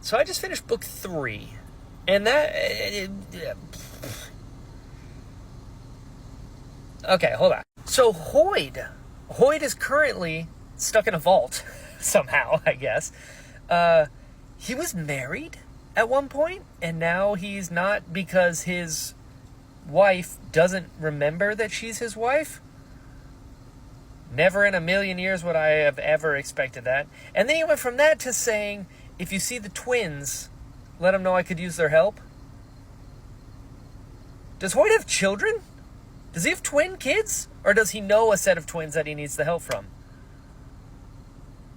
So I just finished book 3, and that okay, hold on. So Hoyt is currently stuck in a vault somehow, I guess. He was married at one point, and now he's not because his wife doesn't remember that she's his wife. Never in a million years would I have ever expected that. And then he went from that to saying, if you see the twins, let them know I could use their help. Does Hoyt have children? Does he have twin kids? Or does he know a set of twins that he needs the help from?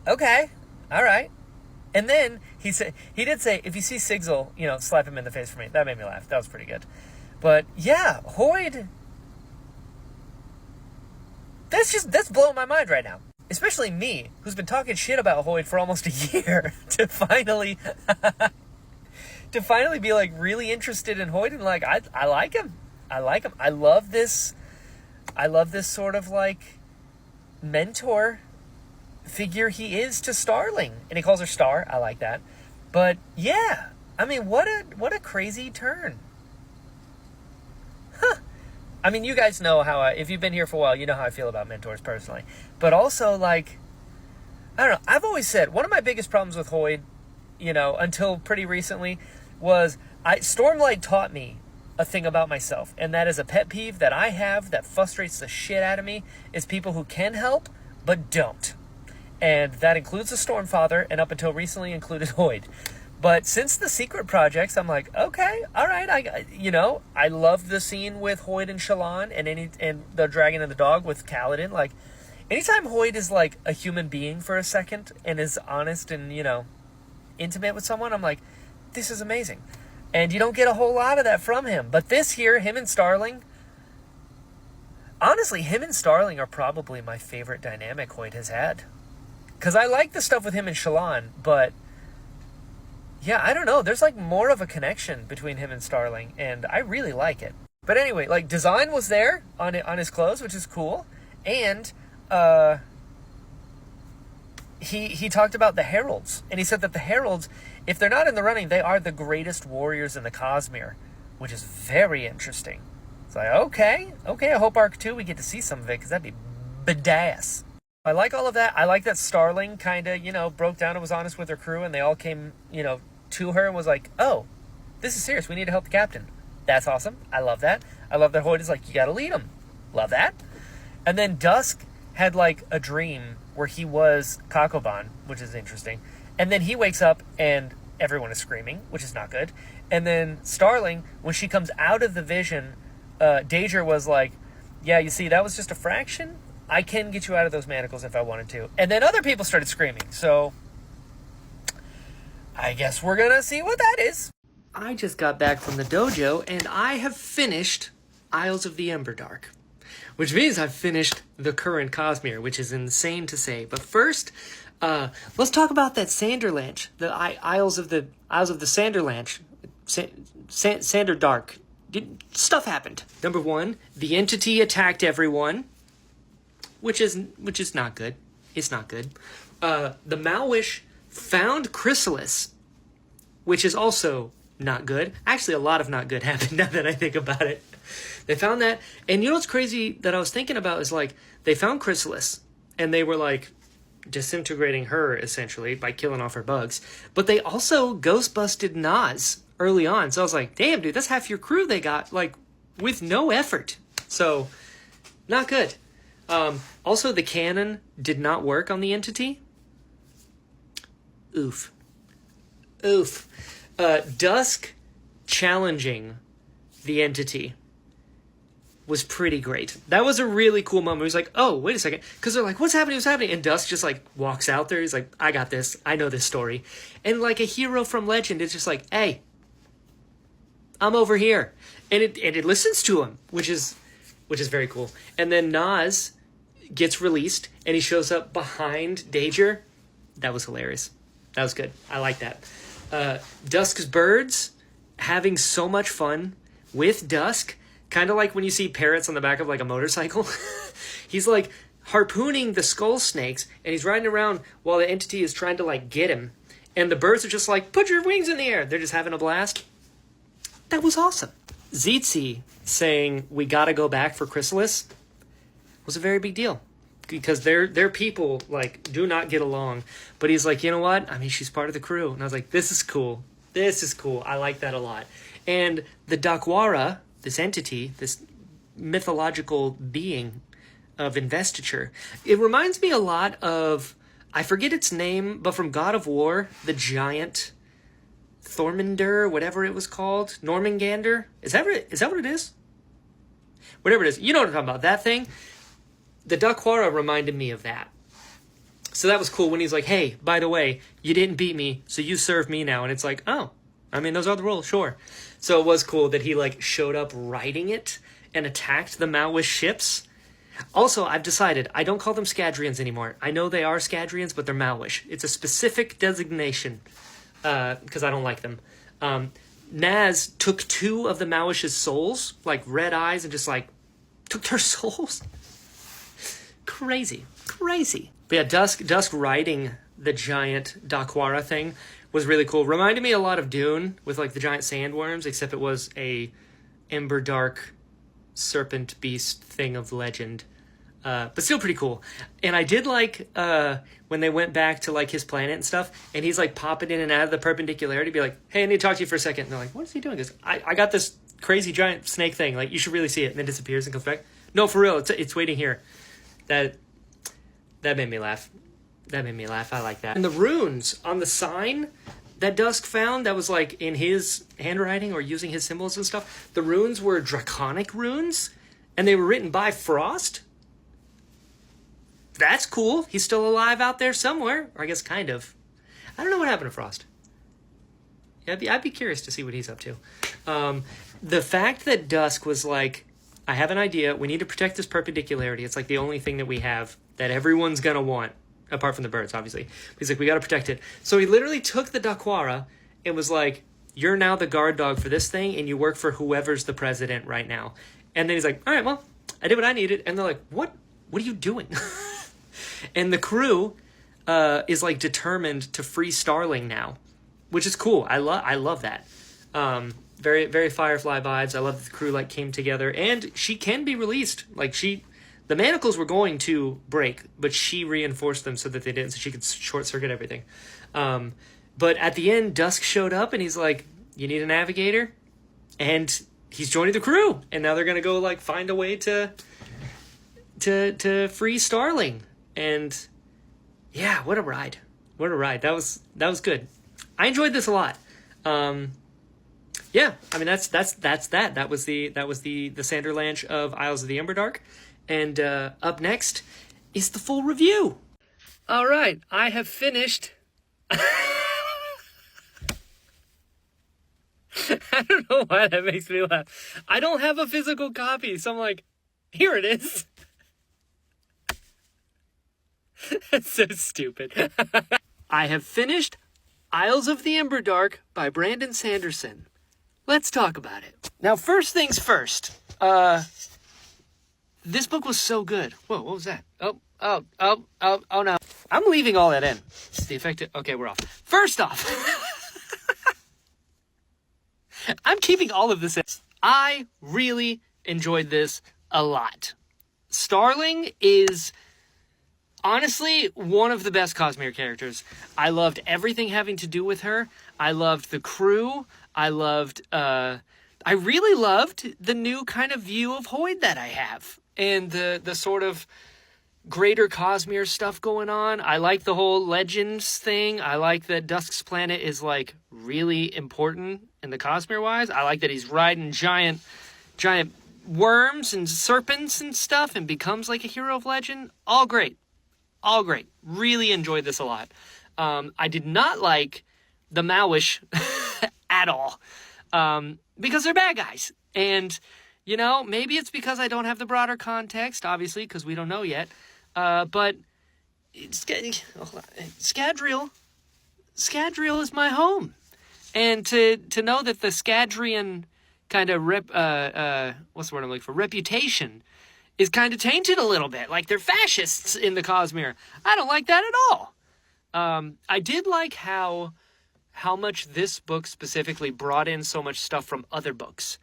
Okay. All right. And then he did say, if you see Sigil, slap him in the face for me. That made me laugh. That was pretty good. But yeah, Hoyt, that's blowing my mind right now. Especially me, who's been talking shit about Hoyt for almost a year, to finally be like really interested in Hoyt and like, I like him. I like him. I love this sort of like mentor figure he is to Starling. And he calls her Star. I like that. But yeah, I mean, what a crazy turn. Huh. I mean, you guys know how if you've been here for a while, you know how I feel about mentors personally. But also, like, I don't know. I've always said one of my biggest problems with Hoyt, until pretty recently, was Stormlight taught me a thing about myself. And that is a pet peeve that I have that frustrates the shit out of me, is people who can help but don't. And that includes the Stormfather, and up until recently included Hoyt. But since the secret projects, I'm like, okay, all right. I love the scene with Hoyt and Shallan, and the dragon and the dog with Kaladin. Like, anytime Hoyt is like a human being for a second and is honest and intimate with someone, I'm like, this is amazing. And you don't get a whole lot of that from him. But this here, him and Starling, honestly, him and Starling are probably my favorite dynamic Hoyt has had. Because I like the stuff with him and Shallan, but yeah, I don't know. There's like more of a connection between him and Starling, and I really like it. But anyway, like, design was there on his clothes, which is cool. And he talked about the heralds, and he said that the heralds, if they're not in the running, they are the greatest warriors in the Cosmere, which is very interesting. It's like, okay, I hope Arc 2 we get to see some of it, because that'd be badass. I like all of that. I like that Starling kind of, broke down and was honest with her crew, and they all came, to her and was like, oh, this is serious. We need to help the captain. That's awesome. I love that. I love that Hoyt is like, you got to lead him. Love that. And then Dusk had like a dream where he was Kakoban, which is interesting. And then he wakes up and everyone is screaming, which is not good. And then Starling, when she comes out of the vision, Daedra was like, yeah, you see, that was just a fraction. I can get you out of those manacles if I wanted to. And then other people started screaming. So I guess we're going to see what that is. I just got back from the dojo, and I have finished Isles of the Emberdark, which means I've finished the current Cosmere, which is insane to say. But first, let's talk about that Sanderlanche, the Isles of the Sanderlanche, Sanderdark. Stuff happened. Number 1, the entity attacked everyone, which is not good. It's not good. The Malwish found Chrysalis, which is also not good. Actually, a lot of not good happened now that I think about it. They found that, and you know what's crazy that I was thinking about is, like, they found Chrysalis, and they were, like, disintegrating her, essentially, by killing off her bugs. But they also ghost-busted Nas early on. So I was like, damn, dude, that's half your crew they got, like, with no effort. So, not good. Also, the cannon did not work on the entity. Oof. Dusk challenging the entity was pretty great. That was a really cool moment. He was like, oh, wait a second. Because they're like, what's happening? And Dusk just like walks out there. He's like, I got this. I know this story. And like a hero from legend, it's just like, hey, I'm over here. And it listens to him, which is very cool. And then Nas gets released and he shows up behind Dager. That was hilarious. That was good. I like that. Dusk's birds having so much fun with Dusk, kind of like when you see parrots on the back of like a motorcycle. He's like harpooning the skull snakes and he's riding around while the entity is trying to like get him. And the birds are just like, put your wings in the air. They're just having a blast. That was awesome. Zitzi saying we gotta go back for Chrysalis was a very big deal. Because their people like do not get along. But he's like, you know what? I mean, she's part of the crew. And I was like, this is cool. I like that a lot. And the Dakwara, this entity, this mythological being of investiture, it reminds me a lot of, I forget its name, but from God of War, the giant Thormender, whatever it was called, Normangander. Is that what it is? Whatever it is, you know what I'm talking about. That thing. The Dakwara reminded me of that. So that was cool when he's like, hey, by the way, you didn't beat me, so you serve me now. And it's like, oh, I mean, those are the rules, sure. So it was cool that he like showed up riding it and attacked the Maoist ships. Also, I've decided I don't call them Scadrians anymore. I know they are Scadrians, but they're Maoist. It's a specific designation because I don't like them. Naz took 2 of the Maoist's souls, like red eyes, and just like took their souls. Crazy. But yeah, Dusk riding the giant Dakwara thing was really cool. Reminded me a lot of Dune with like the giant sandworms, except it was a Emberdark serpent beast thing of legend. But still pretty cool. And I did like when they went back to like his planet and stuff, and he's like popping in and out of the perpendicularity, be like, hey, I need to talk to you for a second. And they're like, what is he doing? He goes, I got this crazy giant snake thing. Like, you should really see it. And then disappears and comes back. No, for real, it's waiting here. That made me laugh. I like that. And the runes on the sign that Dusk found that was like in his handwriting or using his symbols and stuff, the runes were draconic runes and they were written by Frost. That's cool. He's still alive out there somewhere. Or I guess kind of. I don't know what happened to Frost. I'd be curious to see what he's up to. The fact that Dusk was like, I have an idea. We need to protect this perpendicularity. It's like the only thing that we have that everyone's going to want, apart from the birds, obviously. He's like, we got to protect it. So he literally took the Dakwara and was like, you're now the guard dog for this thing, and you work for whoever's the president right now. And then he's like, all right, well, I did what I needed. And they're like, what are you doing? And the crew is like determined to free Starling now, which is cool. I love that. Very, very Firefly vibes. I love that the crew like came together, and she can be released. Like the manacles were going to break, but she reinforced them so that they didn't, so she could short circuit everything. But at the end, Dusk showed up, and he's like, "You need a navigator," and he's joining the crew, and now they're gonna go like find a way to free Starling. And yeah, what a ride! That was good. I enjoyed this a lot. Yeah, I mean that's that. That was the Sanderlanche of Isles of the Emberdark, and up next is the full review. All right, I have finished. I don't know why that makes me laugh. I don't have a physical copy, so I'm like, here it is. That's so stupid. I have finished Isles of the Emberdark by Brandon Sanderson. Let's talk about it. Now, first things first. This book was so good. Whoa, what was that? Oh no. I'm leaving all that in. The effective. Okay, we're off. First off, I'm keeping all of this in. I really enjoyed this a lot. Starling is honestly one of the best Cosmere characters. I loved everything having to do with her. I loved the crew. I really loved the new kind of view of Hoyd that I have. And the sort of greater Cosmere stuff going on. I like the whole Legends thing. I like that Dusk's planet is like really important in the Cosmere wise. I like that he's riding giant worms and serpents and stuff and becomes like a hero of legend. All great. Really enjoyed this a lot. I did not like the Maoish at all, because they're bad guys. And, you know, maybe it's because I don't have the broader context, obviously, because we don't know yet. But Scadrial is my home. And to know that the Scadrian kind of what's the word I'm looking for? Reputation is kind of tainted a little bit. Like they're fascists in the Cosmere. I don't like that at all. I did like how much this book specifically brought in so much stuff from other books.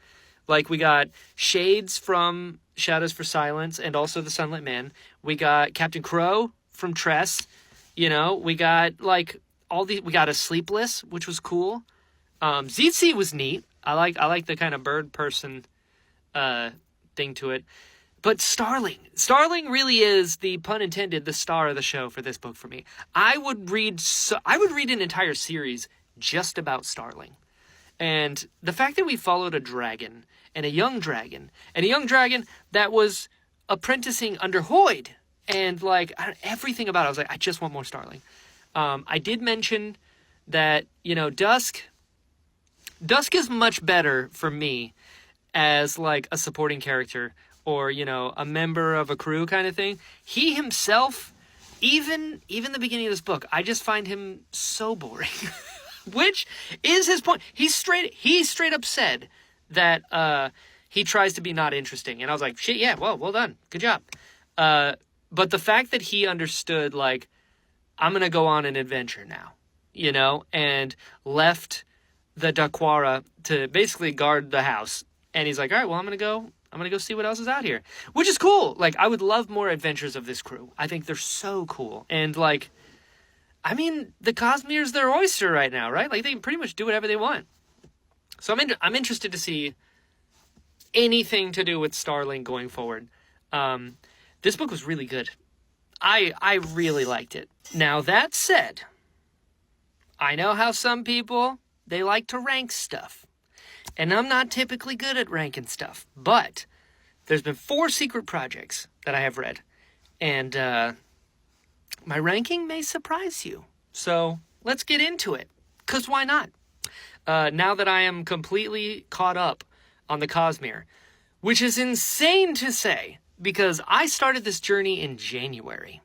Like we got shades from Shadows for Silence and also The Sunlit Man. We got Captain Crow from Tress. You know, we got like we got a Sleepless, which was cool. ZC was neat. I like the kind of bird person thing to it. But Starling really is, the pun intended, the star of the show for this book for me. I would read an entire series just about Starling. And the fact that we followed a dragon and a young dragon that was apprenticing under Hoyd, and like everything about it, I was like, I just want more Starling. I did mention that, you know, Dusk is much better for me as like a supporting character or, you know, a member of a crew kind of thing. He himself, even the beginning of this book, I just find him so boring. Which is his point. He straight up said that he tries to be not interesting. And I was like, shit, yeah, well done. Good job. But the fact that he understood, like, I'm going to go on an adventure now, you know, and left the Dakwara to basically guard the house. And he's like, all right, well, I'm going to go see what else is out here, which is cool. Like, I would love more adventures of this crew. I think they're so cool. And like, I mean, the Cosmere's their oyster right now, right? Like, they can pretty much do whatever they want. So I'm interested to see anything to do with Starling going forward. This book was really good. I really liked it. Now, that said, I know how some people, they like to rank stuff. And I'm not typically good at ranking stuff. But there's been 4 secret projects that I have read. And my ranking may surprise you. So let's get into it. Because why not? Now that I am completely caught up on the Cosmere, which is insane to say, because I started this journey in January.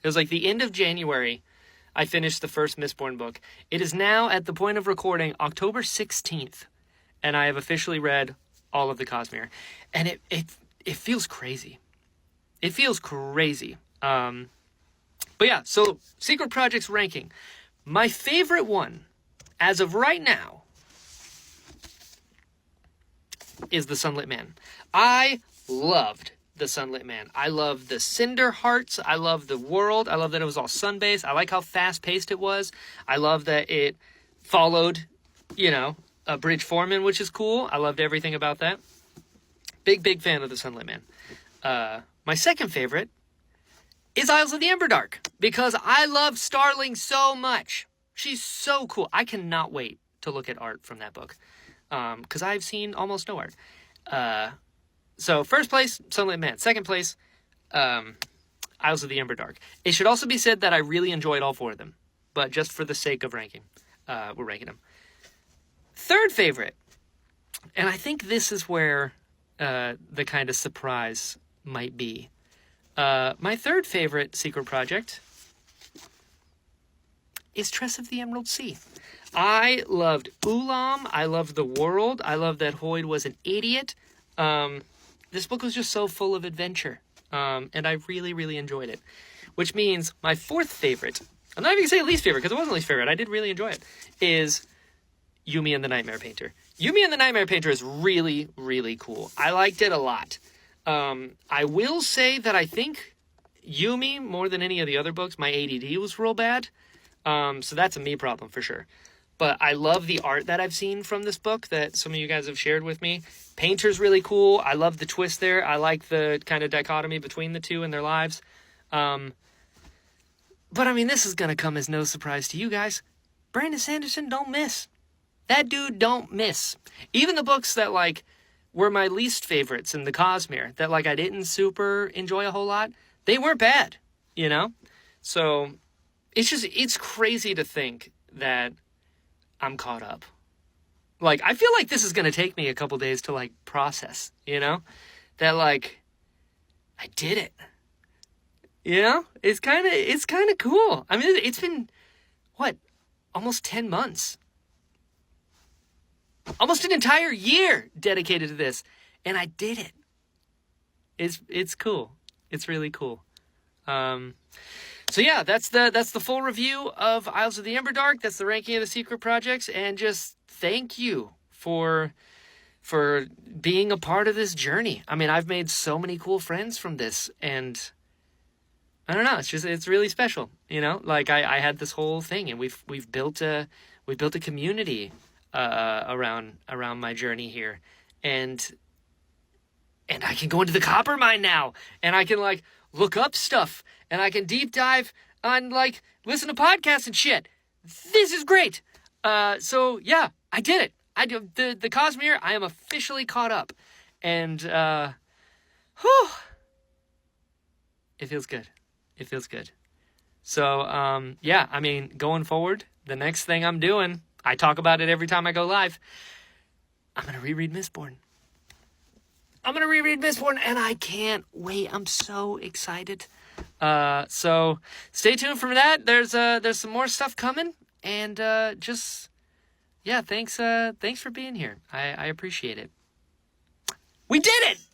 It was like the end of January, I finished the first Mistborn book. It is now, at the point of recording, October 16th, and I have officially read all of the Cosmere. And it feels crazy. It feels crazy. But yeah, so Secret Projects ranking. My favorite one, as of right now, is The Sunlit Man. I loved The Sunlit Man. I love the Cinder Hearts. I love the world. I love that it was all sun-based. I like how fast-paced it was. I love that it followed, you know, a Bridge Foreman, which is cool. I loved everything about that. Big fan of The Sunlit Man. My second favorite is Isles of the Emberdark, because I love Starling so much. She's so cool. I cannot wait to look at art from that book, because I've seen almost no art. So first place, Sunlit Man. Second place, Isles of the Emberdark. It should also be said that I really enjoyed all 4 of them, but just for the sake of ranking, we're ranking them. Third favorite, and I think this is where the kind of surprise might be. My third favorite secret project is Tress of the Emerald Sea. I loved Ulam. I loved the world. I loved that Hoyd was an idiot. This book was just so full of adventure. And I really enjoyed it. Which means my fourth favorite, I'm not even going to say least favorite, because it wasn't least favorite. I did really enjoy it, is Yumi and the Nightmare Painter. Yumi and the Nightmare Painter is really cool. I liked it a lot. I will say that I think Yumi, more than any of the other books, my ADD was real bad. So that's a me problem for sure. But I love the art that I've seen from this book that some of you guys have shared with me. Painter's really cool. I love the twist there. I like the kind of dichotomy between the two and their lives. But I mean, this is going to come as no surprise to you guys. Brandon Sanderson don't miss. That dude don't miss. Even the books that, like, were my least favorites in the Cosmere, that, like, I didn't super enjoy a whole lot, they weren't bad, you know? So, it's crazy to think that I'm caught up. Like, I feel like this is going to take me a couple days to, like, process, you know? That, like, I did it. You know? It's kind of cool. I mean, it's been, what, almost 10 months. Almost an entire year dedicated to this. And I did it. It's cool. It's really cool. So yeah, that's the full review of Isles of the Emberdark. That's the ranking of the secret projects. And just thank you for being a part of this journey. I mean, I've made so many cool friends from this, and I don't know, it's really special, you know? Like, I had this whole thing, and we've built a community around my journey here, and I can go into the copper mine now, and I can, like, look up stuff, and I can deep dive on, like, listen to podcasts and shit. This is great. So yeah, I did it. The Cosmere, I am officially caught up, and whew, it feels good. It feels good. So yeah, I mean, going forward, the next thing I'm doing, I talk about it every time I go live, I'm gonna reread Mistborn. And I can't wait. I'm so excited. So stay tuned for that. There's some more stuff coming, and just, yeah, thanks for being here. I appreciate it. We did it!